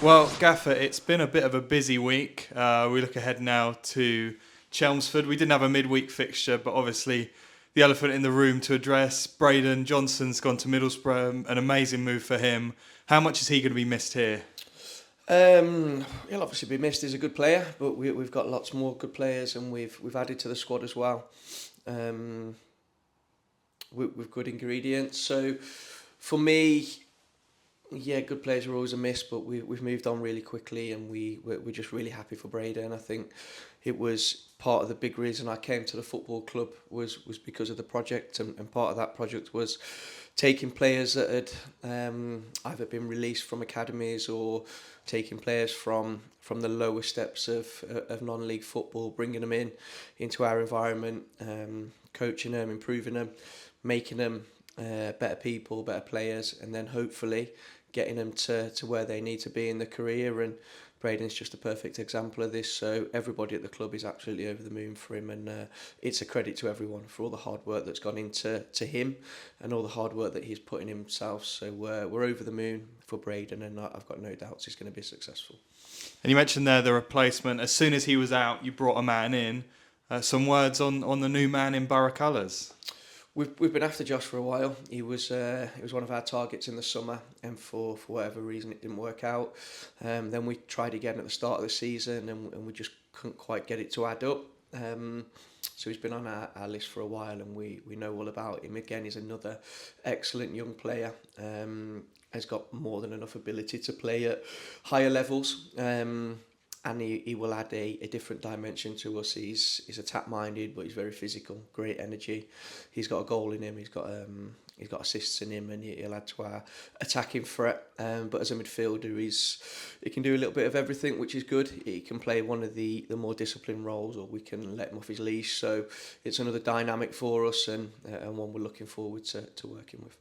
Well, Gaffer, it's been a bit of a busy week. We look ahead now to Chelmsford. We didn't have a midweek fixture, but obviously the elephant in the room to address. Braden Johnson's gone to Middlesbrough, an amazing move for him. How much is he going to be missed here? He'll obviously be missed. He's a good player, but we've got lots more good players, and we've added to the squad as well, with good ingredients. So for me, yeah, good players are always a miss, but we've moved on really quickly, and we're just really happy for Braden. I think it was part of the big reason I came to the football club was because of the project, and part of that project was taking players that had either been released from academies or taking players from the lower steps of non-league football, bringing them into our environment, coaching them, improving them, making them better people, better players, and then hopefully getting them to where they need to be in their career. And Braden's just a perfect example of this. So everybody at the club is absolutely over the moon for him, and it's a credit to everyone for all the hard work that's gone into him and all the hard work that he's put in himself. So we're over the moon for Braden, and I've got no doubts he's going to be successful. And you mentioned there the replacement. As soon as he was out, you brought a man in. Some words on the new man in Borough colours. We've been after Josh for a while. He was one of our targets in the summer, and for whatever reason it didn't work out. Then we tried again at the start of the season, and we just couldn't quite get it to add up. So he's been on our list for a while, and we know all about him. Again, he's another excellent young player. Has got more than enough ability to play at higher levels. And he will add a different dimension to us. He's attack minded, but he's very physical, great energy. He's got a goal in him. He's got assists in him, and he'll add to our attacking threat. But as a midfielder, he can do a little bit of everything, which is good. He can play one of the more disciplined roles, or we can let him off his leash. So it's another dynamic for us, and one we're looking forward to working with.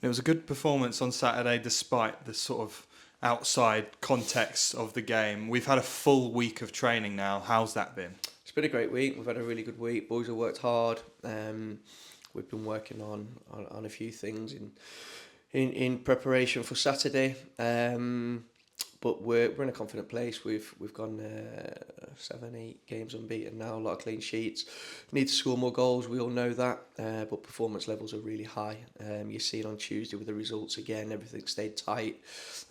It was a good performance on Saturday, despite the sort of outside context of the game. We've had a full week of training now. How's that been? It's been a great week. We've had a really good week. Boys have worked hard. We've been working on a few things in preparation for Saturday. But we're in a confident place. We've gone 7-8 games unbeaten now. A lot of clean sheets. Need to score more goals. We all know that. But performance levels are really high. You see it on Tuesday with the results again. Everything stayed tight.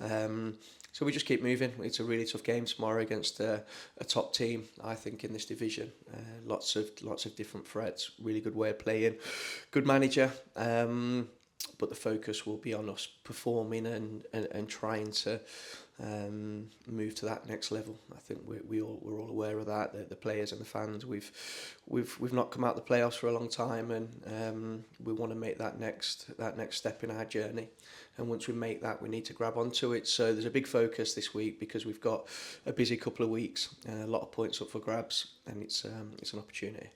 So we just keep moving. It's a really tough game tomorrow against a top team, I think, in this division. Lots of different threats. Really good way of playing. Good manager. But the focus will be on us performing and trying to move to that next level. I think we're all aware of that. The players and the fans. We've not come out the playoffs for a long time, and we want to make that next step in our journey. And once we make that, we need to grab onto it. So there's a big focus this week because we've got a busy couple of weeks, a lot of points up for grabs, and it's an opportunity.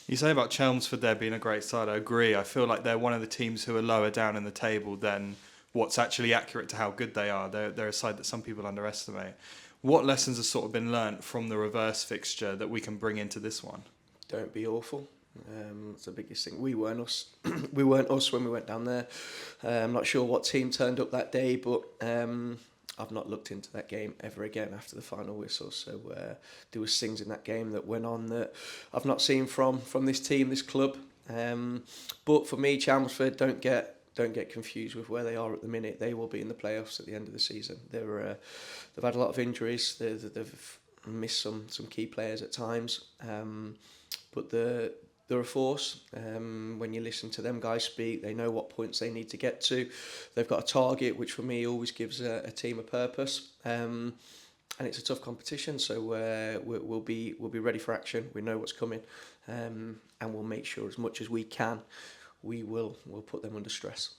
You say about Chelmsford there being a great side. I agree. I feel like they're one of the teams who are lower down in the table than what's actually accurate to how good they are. They're a side that some people underestimate. What lessons have sort of been learnt from the reverse fixture that we can bring into this one? Don't be awful. It's the biggest thing. We weren't us. We weren't us when we went down there. I'm not sure what team turned up that day, but I've not looked into that game ever again after the final whistle. So there was things in that game that went on that I've not seen from this team, this club. But for me, Chelmsford, don't get confused with where they are at the minute. They will be in the playoffs at the end of the season. They've had a lot of injuries. They've missed some key players at times. But they're a force. When you listen to them guys speak, they know what points they need to get to. They've got a target, which for me always gives a team a purpose. And it's a tough competition, so we'll be ready for action. We know what's coming, and we'll make sure as much as we can, we'll put them under stress.